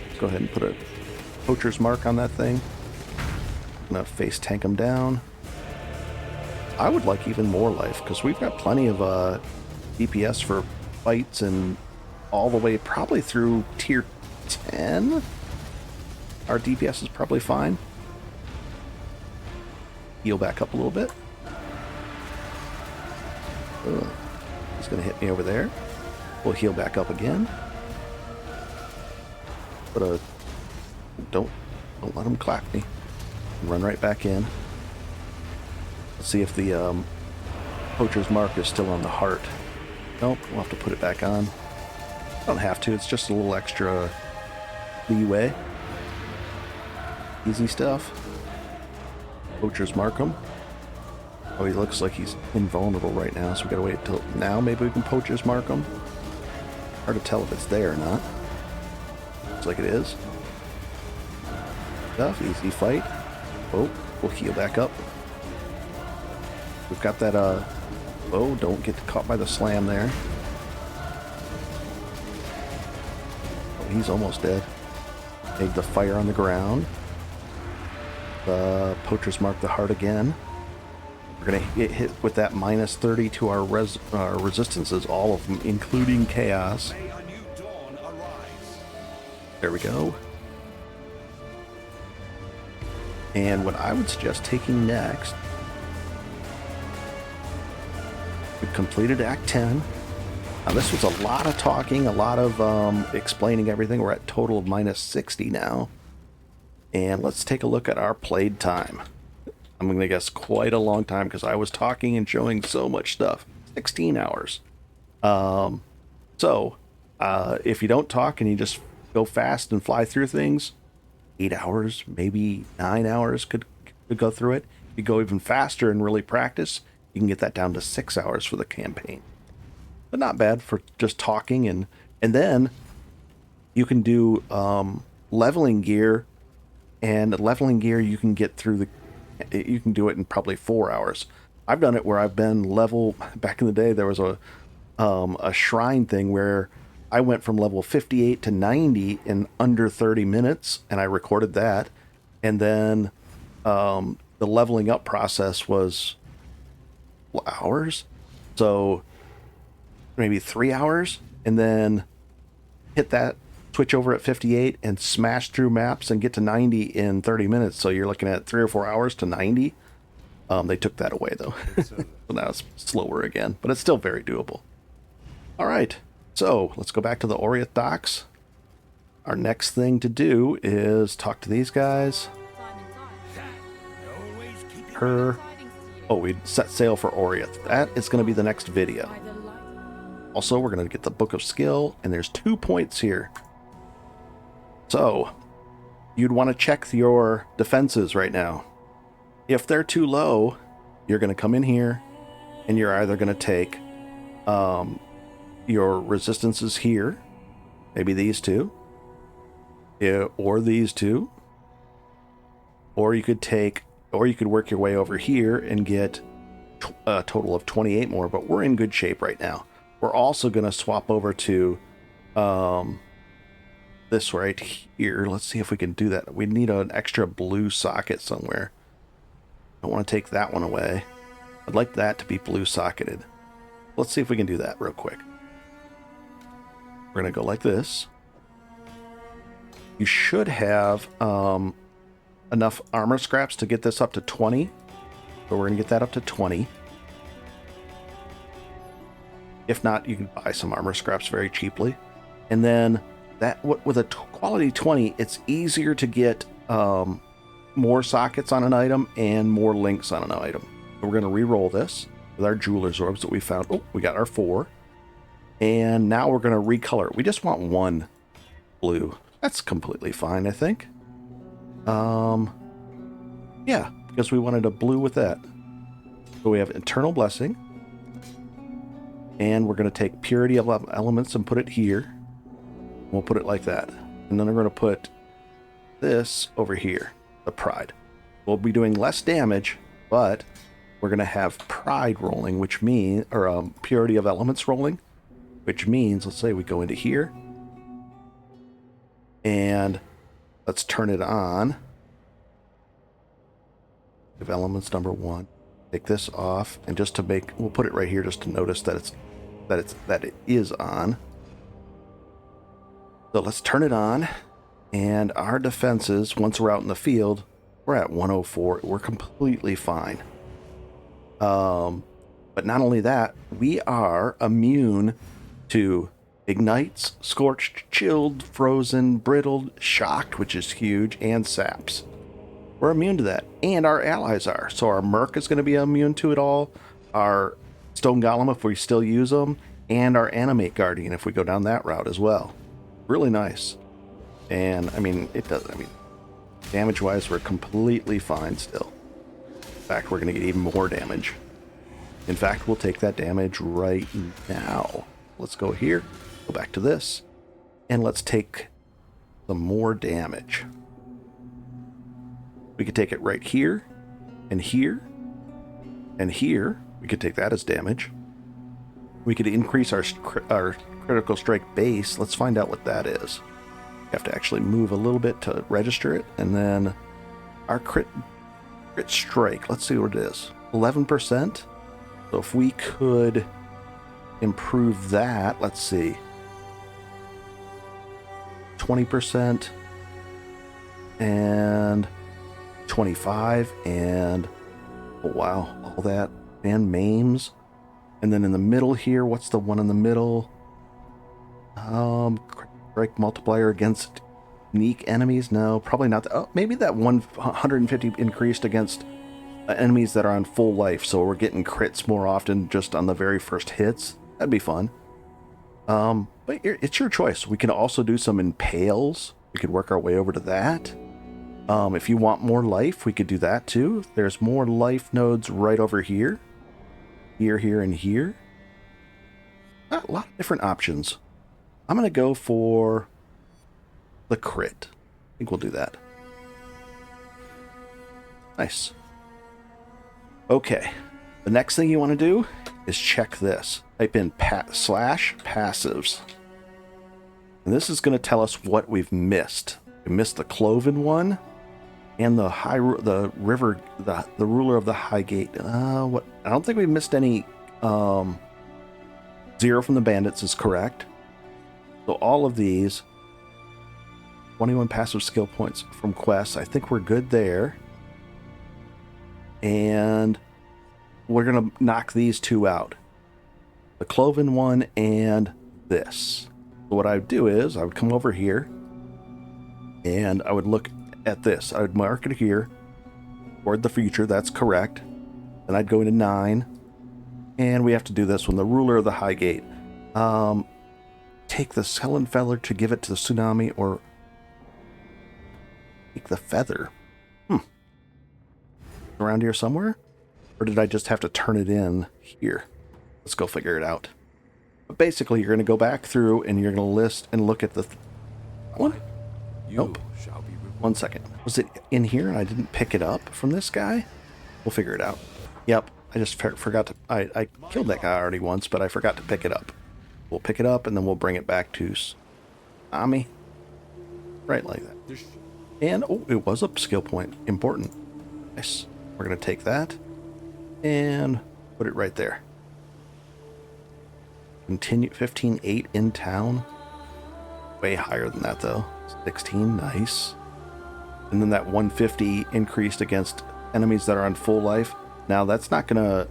Let's go ahead and put a poacher's mark on that thing. I'm going to face tank him down. I would like even more life, because we've got plenty of DPS for fights, and all the way probably through tier 10. Our DPS is probably fine. Heal back up a little bit. He's going to hit me over there. We'll heal back up again. But don't let him clap me. Run right back in. Let's see if the poacher's mark is still on the heart. Nope, we'll have to put it back on. Don't have to, it's just a little extra leeway. Easy stuff. Poacher's mark him. Oh, he looks like he's invulnerable right now, so we gotta wait till now. Maybe we can poacher's mark him. Hard to tell if it's there or not. Looks like it is. Stuff, easy fight. Oh, we'll heal back up. We've got that, oh, don't get caught by the slam there. Oh, he's almost dead. Take the fire on the ground. The poacher's mark the heart again. We're going to get hit with that minus 30 to our resistances, all of them, including chaos. There we go. And what I would suggest taking next We completed Act 10. Now, this was a lot of talking, a lot of explaining everything. We're at total of minus 60 now. And let's take a look at our played time. I'm going to guess quite a long time because I was talking and showing so much stuff. 16 hours. If you don't talk and you just go fast and fly through things, 8 hours, maybe 9 hours could go through it. If you go even faster and really practice, you can get that down to 6 hours for the campaign. But not bad for just talking. And then you can do leveling gear. And leveling gear you can get through you can do it in probably 4 hours. I've done it where I've been level, back in the day there was a shrine thing where I went from level 58 to 90 in under 30 minutes, and I recorded that. And then the leveling up process was hours, so maybe 3 hours, and then hit that, switch over at 58 and smash through maps and get to 90 in 30 minutes. So you're looking at 3 or 4 hours to 90. They took that away though. So now it's slower again, but it's still very doable. All right, so let's go back to the Oriath docks. Our next thing we set sail for Oriath. That is going to be the next video. Also, we're going to get the Book of Skill, and there's 2 points here. So, you'd want to check your defenses right now. If they're too low, you're going to come in here, and you're either going to take your resistances here, maybe these two, or these two, or you could work your way over here and get a total of 28 more, but we're in good shape right now. We're also going to swap over to this right here. Let's see if we can do that. We need an extra blue socket somewhere. I want to take that one away. I'd like that to be blue socketed. Let's see if we can do that real quick. We're going to go like this. You should have enough armor scraps to get this up to 20. So we're going to get that up to 20. If not, you can buy some armor scraps very cheaply. And then with a quality 20, it's easier to get more sockets on an item and more links on an item. So we're going to re-roll this with our jeweler's orbs that we found. Oh, we got our 4. And now we're going to recolor it. We just want 1 blue. That's completely fine, I think. Yeah, because we wanted a blue with that. So we have Eternal Blessing. And we're going to take Purity of Elements and put it here. We'll put it like that. And then we're going to put this over here, the Pride. We'll be doing less damage, but we're going to have Pride rolling, which means, or Purity of Elements rolling, which means, let's say we go into here. And let's turn it on. Give Elements number 1. Take this off, and just to make, we'll put it right here just to notice that it is on. So let's turn it on, and our defenses, once we're out in the field, we're at 104. We're completely fine. But not only that, we are immune to ignites, scorched, chilled, frozen, brittled, shocked, which is huge, and saps. We're immune to that, and our allies are. So our Merc is going to be immune to it all, our Stone Golem if we still use them, and our Animate Guardian if we go down that route as well. Really nice. And, damage-wise, we're completely fine still. In fact, we're going to get even more damage. In fact, we'll take that damage right now. Let's go here, go back to this, and let's take some more damage. We could take it right here, and here, and here. We could take that as damage. We could increase our critical strike base. Let's find out what that is. We have to actually move a little bit to register it, and then our crit strike. Let's see what it is. 11%. So if we could improve that, let's see. 20% and 25 and oh wow, all that, and maims And then in the middle here, what's the one in the middle? Strike multiplier against unique enemies? No, probably not. Oh, maybe that 150 increased against enemies that are on full life, so we're getting crits more often just on the very first hits. That'd be fun. But it's your choice. We can also do some impales. We could work our way over to that. If you want more life, we could do that too. There's more life nodes right over here. Here, and here. A lot of different options. I'm going to go for the crit. I think we'll do that. Nice. Okay. The next thing you want to do is check this. Type in /passives. And this is going to tell us what we've missed. We missed the Cloven one and the river, the ruler of the High Gate. What? I don't think we missed any. 0 from the bandits is correct. So all of these 21 passive skill points from quests. I think we're good there. And we're going to knock these two out. The Cloven one and this. So what I would do is I would come over here and I would look at this. I would mark it here toward the future. That's correct. Then I'd go into 9. And we have to do this one. The ruler of the High Gate. Take the Helen feather to give it to the tsunami, or take the feather. Around here somewhere? Or did I just have to turn it in here? Let's go figure it out. But basically, you're going to go back through and you're going to list and look at the one. Nope. Shall be rewarded. 1 second. Was it in here and I didn't pick it up from this guy? We'll figure it out. Yep. I just forgot to... I killed that guy already once, but I forgot to pick it up. We'll pick it up and then we'll bring it back to Ami. Right like that. And, oh, it was a skill point. Important. Nice. We're going to take that and put it right there. Continue 15-8 in town. Way higher than that though. 16, nice. And then that 150 increased against enemies that are on full life. Now that's not going to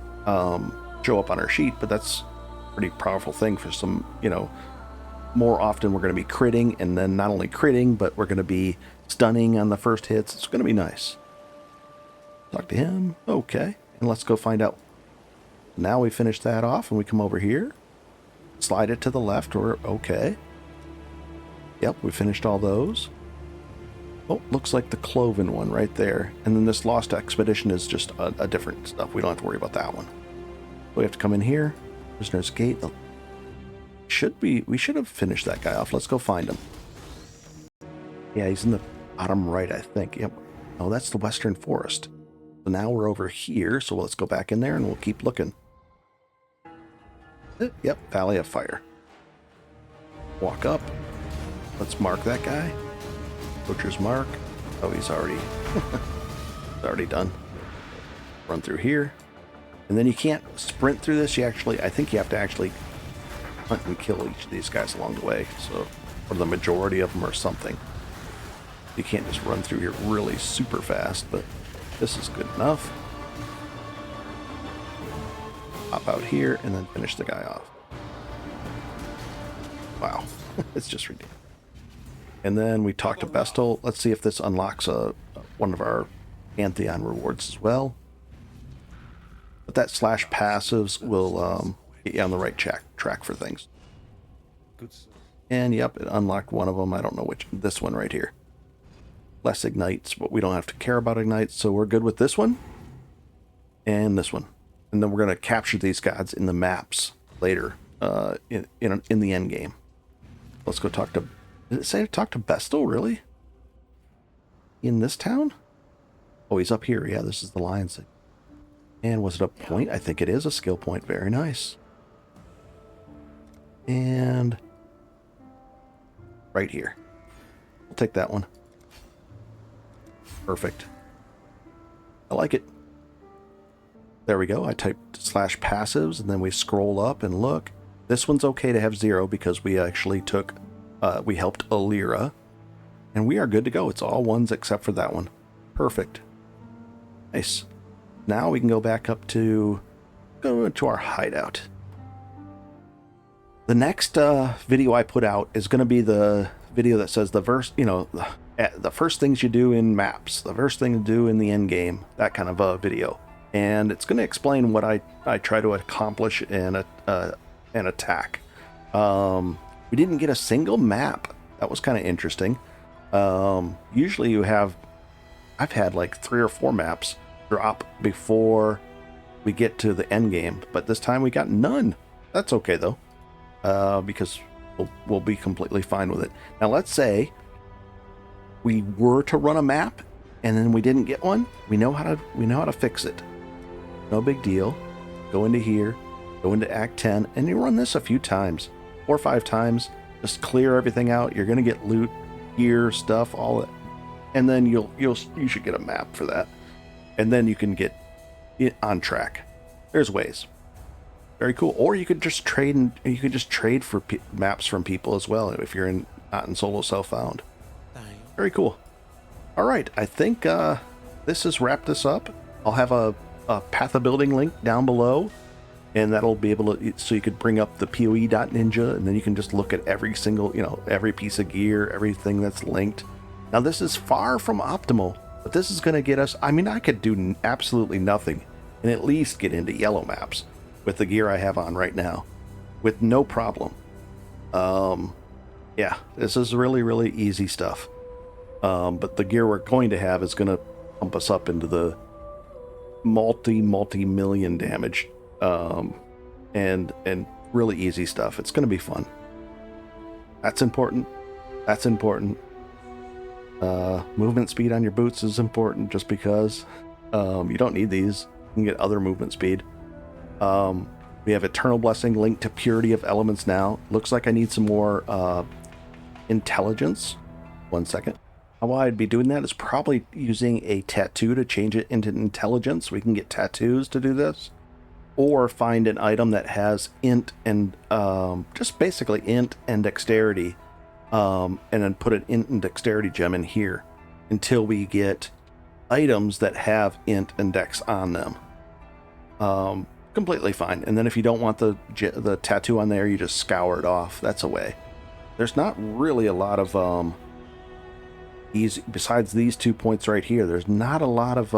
show up on our sheet, but that's a pretty powerful thing for some, more often we're going to be critting, and then not only critting, but we're going to be stunning on the first hits. It's going to be nice. Talk to him. Okay. And let's go find out. Now we finish that off and we come over here. Slide it to the left. Or okay. Yep, we finished all those. Oh, looks like the Cloven one right there. And then this Lost Expedition is just a different stuff. We don't have to worry about that one. We have to come in here. Prisoner's Gate. We should have finished that guy off. Let's go find him. Yeah, he's in the bottom right, I think. Yep. Oh, that's the Western Forest. So now we're over here. So let's go back in there and we'll keep looking. Yep, Valley of Fire. Walk up. Let's mark that guy. Butcher's mark. Oh, he's already done. Run through here. And then you can't sprint through this. I think you have to actually hunt and kill each of these guys along the way. So, or the majority of them or something. You can't just run through here really super fast, but this is good enough. Hop out here and then finish the guy off. Wow. It's just ridiculous. And then we talk to Bestel. Let's see if this unlocks one of our Pantheon rewards as well. But that /passives will get you on the right track for things. And yep, it unlocked one of them. I don't know which. This one right here. Less ignites, but we don't have to care about ignites, so we're good with this one. And this one. And then we're going to capture these gods in the maps later in the end game. Let's go talk to... Did it say talk to Bestel, really? In this town? Oh, he's up here. Yeah, this is the Lions thing. And was it a point? I think it is a skill point. Very nice. And right here. We'll take that one. Perfect. I like it. There we go. I typed /passives and then we scroll up and look. This one's okay to have 0 because we actually took... we helped Alira. And we are good to go. It's all ones except for that one. Perfect. Nice. Now we can go back up to... Go to our hideout. The next video I put out is going to be the video that says the first things you do in maps, the first thing to do in the end game, that kind of a video. And it's going to explain what I try to accomplish in an attack. We didn't get a single map. That was kind of interesting. Usually I've had like 3 or 4 maps drop before we get to the end game, but this time we got none. That's okay though, because we'll be completely fine with it. Now let's say we were to run a map and then we didn't get one. We know how to fix it. No big deal. Go into here, go into Act 10, and you run this a few times, 4 or 5 times. Just clear everything out. You're gonna get loot, gear, stuff, all that, and then you should get a map for that, and then you can get it on track. There's ways. Very cool. Or you could just trade for maps from people as well if you're not in solo self-found. Very cool. All right, I think this has wrapped this up. I'll have a path of building link down below, and that'll be able to, so you could bring up the PoE.ninja, and then you can just look at every single, every piece of gear, everything that's linked. Now this is far from optimal, but this is going to get us, I could do absolutely nothing and at least get into yellow maps with the gear I have on right now with no problem. Yeah, this is really, really easy stuff. But the gear we're going to have is going to pump us up into the multi-million damage, and really easy stuff. It's going to be fun. That's important. Movement speed on your boots is important, just because you don't need these. You can get other movement speed. We have Eternal Blessing linked to Purity of Elements now. Looks like I need some more intelligence. 1 second. How I'd be doing that is probably using a tattoo to change it into intelligence. We can get tattoos to do this, or find an item that has int and just basically int and dexterity, and then put an int and dexterity gem in here until we get items that have int and dex on them. Completely fine. And then if you don't want the tattoo on there, you just scour it off. That's a way. There's not really a lot of besides these 2 points right here. There's not a lot of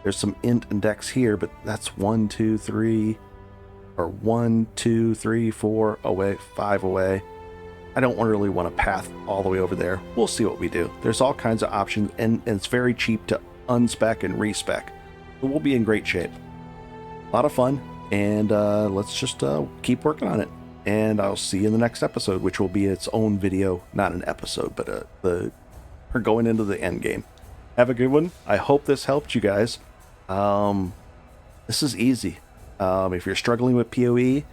there's some int and dex here, but that's 1, 2, 3, or 1, 2, 3, 4 away, 5 away. I don't really want to path all the way over there. We'll see what we do. There's all kinds of options, and it's very cheap to unspec and respec. So we'll be in great shape. A lot of fun, and let's just keep working on it. And I'll see you in the next episode, which will be its own video. Not an episode, but we're going into the end game. Have a good one. I hope this helped you guys. This is easy. If you're struggling with PoE,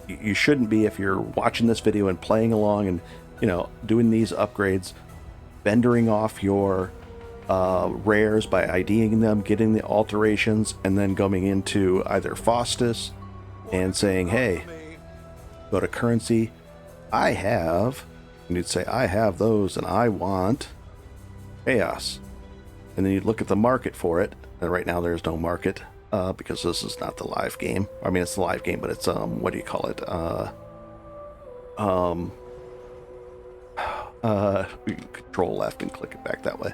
you shouldn't be. If you're watching this video and playing along and doing these upgrades, vendoring off your rares by IDing them, getting the alterations, and then going into either Faustus and saying, hey, go to currency, and you'd say, I have those and I want chaos. And then you'd look at the market for it, and right now there's no market, because this is not the live game. I mean, it's the live game, but it's, what do you call it? You can control left and click it back that way.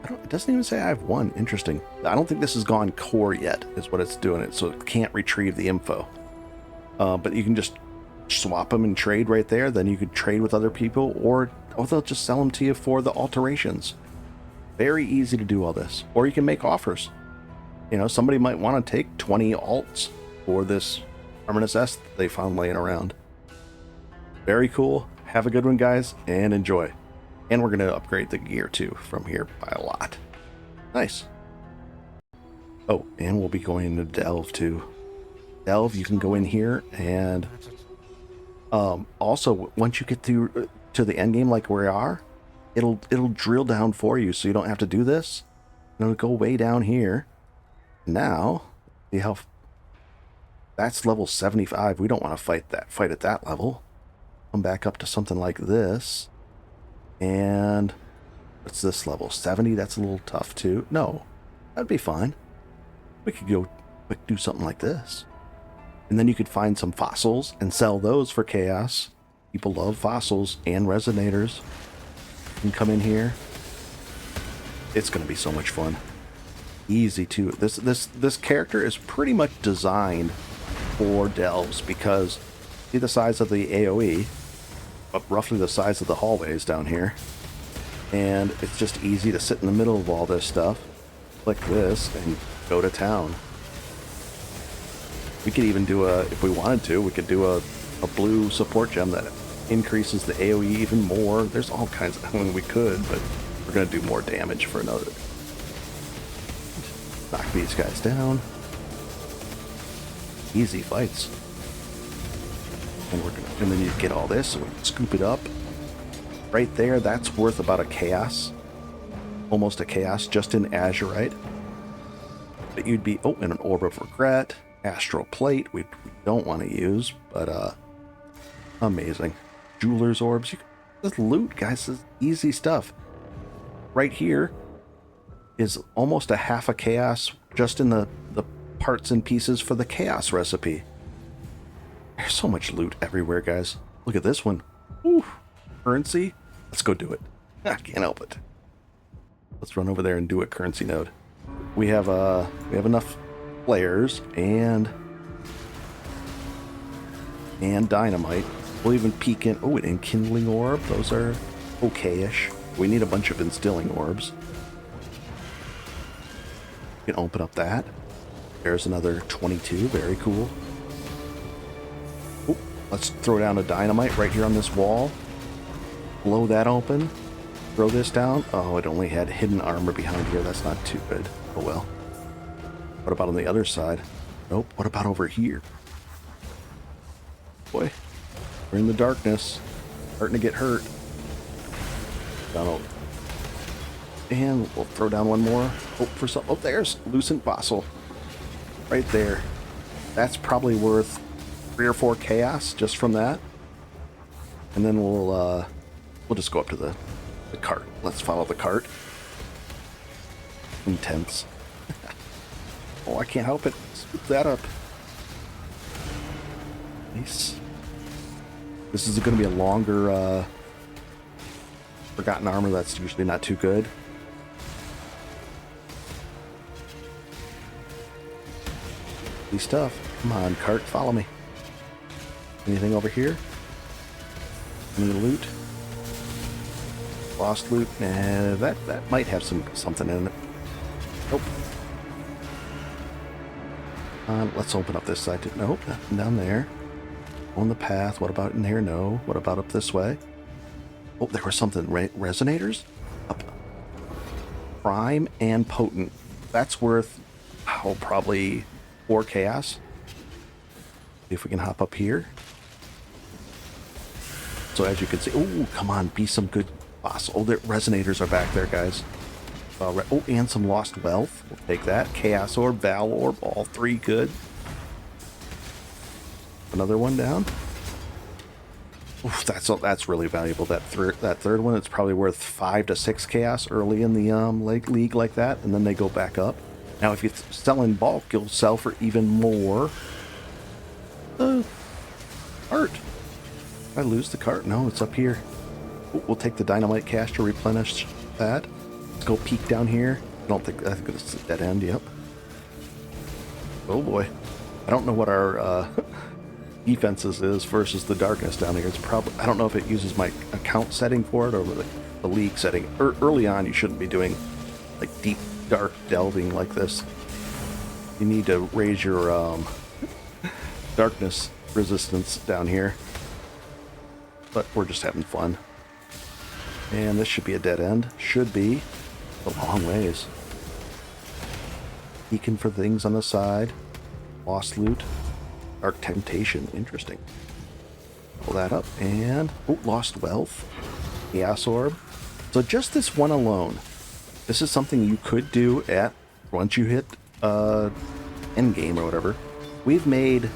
It doesn't even say I have one. Interesting. I don't think this has gone core yet, is what it's doing it, so it can't retrieve the info. But you can just swap them and trade right there. Then you could trade with other people, or they'll just sell them to you for the alterations. Very easy to do all this. Or you can make offers. Somebody might want to take 20 alts for this Terminus S that they found laying around. Very cool. Have a good one, guys, and enjoy. And we're going to upgrade the gear, too, from here by a lot. Nice. Oh, and we'll be going into Delve, too. Delve, you can go in here, and also, once you get to the end game like we are, it'll drill down for you, so you don't have to do this. It'll go way down here. Now, see how... That's level 75. We don't want to fight at that level. Come back up to something like this. And what's this level? 70? That's a little tough too. No, that'd be fine. We could do something like this. And then you could find some fossils and sell those for chaos. People love fossils and resonators. You can come in here. It's going to be so much fun. Easy to... This character is pretty much designed for delves because see the size of the AoE, roughly the size of the hallways down here. And it's just easy to sit in the middle of all this stuff. Click this and go to town. We could even do if we wanted to, we could do a blue support gem that increases the AoE even more. There's all kinds of... I mean, we could, but we're going to do more damage for another. Knock these guys down. Easy fights. And then you get all this, and we can scoop it up. Right there, that's worth about a chaos. Almost a chaos, just in azurite. But you'd be... Oh, and an orb of regret. Astral plate, we don't want to use, but amazing. Jeweler's orbs. This loot, guys, this is easy stuff. Right here is almost a half a chaos just in the parts and pieces for the chaos recipe. There's so much loot everywhere, guys. Look at this one. Ooh, currency. Let's go do it. I can't help it. Let's run over there and do a currency node. We have enough players and dynamite. We'll even peek in. Oh, an enkindling orb. Those are okay-ish. We need a bunch of instilling orbs. We can open up that. There's another 22. Very cool. Oh, let's throw down a dynamite right here on this wall. Blow that open. Throw this down. Oh, it only had hidden armor behind here. That's not too good. Oh well. What about on the other side? Nope. What about over here? Boy, we're in the darkness. Starting to get hurt. Donald. And we'll throw down one more. Hope for some. Oh, there's Lucent Fossil. Right there. That's probably worth 3 or 4 chaos just from that. And then we'll just go up to the cart. Let's follow the cart. Intense. Oh, I can't help it. Scoop that up. Nice. This is going to be a longer Forgotten Armor. That's usually not too good. Easy stuff. Come on, cart, follow me. Anything over here? Any loot? Lost loot? Nah, that might have something in it. Nope. Let's open up this side. Nope, nothing down there. On the path. What about in here? No. What about up this way? Oh, there was something. Resonators? Up. Prime and potent. That's worth, oh, probably 4 chaos. See if we can hop up here. So as you can see, oh, come on, be some good boss. Oh, their resonators are back there, guys. Oh, and some lost wealth. We'll take that. Chaos orb, Val orb, all 3 good. Another one down. Oof, that's really valuable. That third one, it's probably worth 5 to 6 chaos early in the league like that, and then they go back up. Now, if you sell in bulk, you'll sell for even more. Cart. Did I lose the cart? No, it's up here. Ooh, we'll take the dynamite cache to replenish that. Let's go peek down here. I think it's a dead end. Yep. Oh boy. I don't know what our defenses is versus the darkness down here. It's probably, I don't know if it uses my account setting for it or the league setting. Early on, you shouldn't be doing like deep dark delving like this. You need to raise your darkness resistance down here. But we're just having fun. And this should be a dead end. Should be. A long ways. Peeking for things on the side. Lost loot. Dark temptation. Interesting. Pull that up. And, oh, lost wealth. Chaos orb. So just this one alone. This is something you could do at, once you hit Endgame or whatever. We've made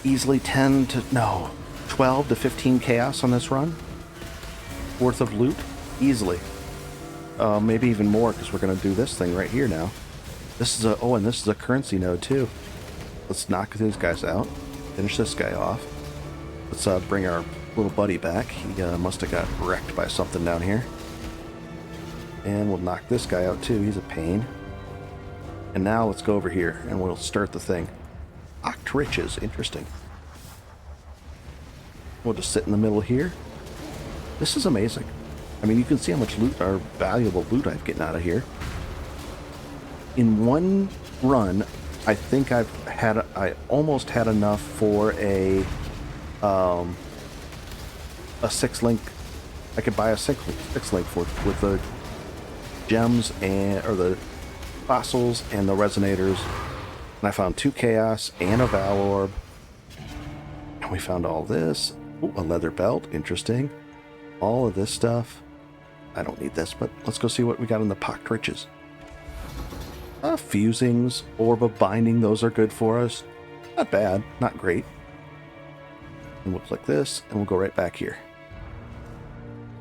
easily 12 to 15 chaos on this run. Worth of loot. Easily. Maybe even more, because we're going to do this thing right here now. This is and this is a currency node too. let's knock these guys out. Finish this guy off. Let's bring our little buddy back. He must have got wrecked by something down here. And we'll knock this guy out too. He's a pain. And now let's go over here and we'll start the thing. Oct riches. Interesting. We'll just sit in the middle here. This is amazing. I mean, you can see how much loot, or valuable loot I've getting out of here. In one run, I think I almost had enough for a 6-link. I could buy a 6-link with the gems or the fossils and the resonators. And I found 2 chaos and a Val orb. And we found all this. Ooh, a leather belt, interesting. All of this stuff. I don't need this, but let's go see what we got in the pocked riches. Fusings, orb of binding, those are good for us. Not bad, not great. And we'll click this, and we'll go right back here.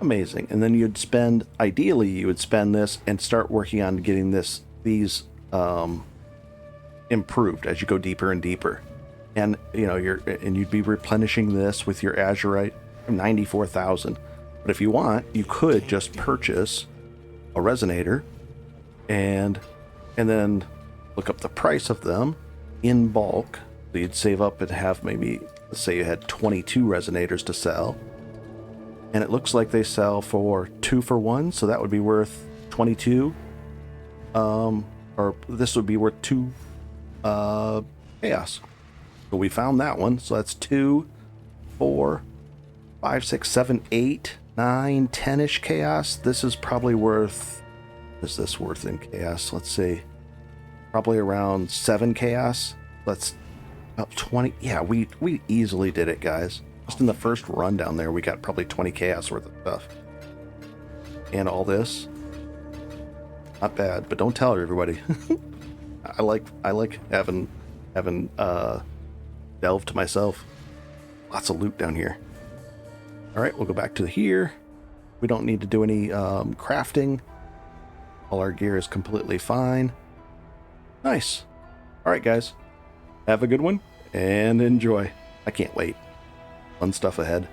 Amazing. And then ideally you would spend this and start working on getting these improved as you go deeper and deeper. And you'd be replenishing this with your Azurite, 94,000. But if you want, you could just purchase a resonator and then look up the price of them in bulk. So you'd save up and have maybe, let's say you had 22 resonators to sell. And it looks like they sell for 2 for 1, so that would be worth 22. Or this would be worth 2 chaos. So we found that one. So that's 2, 4, 5, 6, 7, 8, 9, 10-ish chaos. This is probably worth... What is this worth in chaos? Let's see. Probably around 7 chaos. That's about 20. Yeah, we easily did it, guys. Just in the first run down there, we got probably 20 chaos worth of stuff. And all this. Not bad, but don't tell everybody. I like having delved to myself. Lots of loot down here. All right, we'll go back to here. We don't need to do any crafting. All our gear is completely fine. Nice. All right, guys. Have a good one and enjoy. I can't wait. Fun stuff ahead.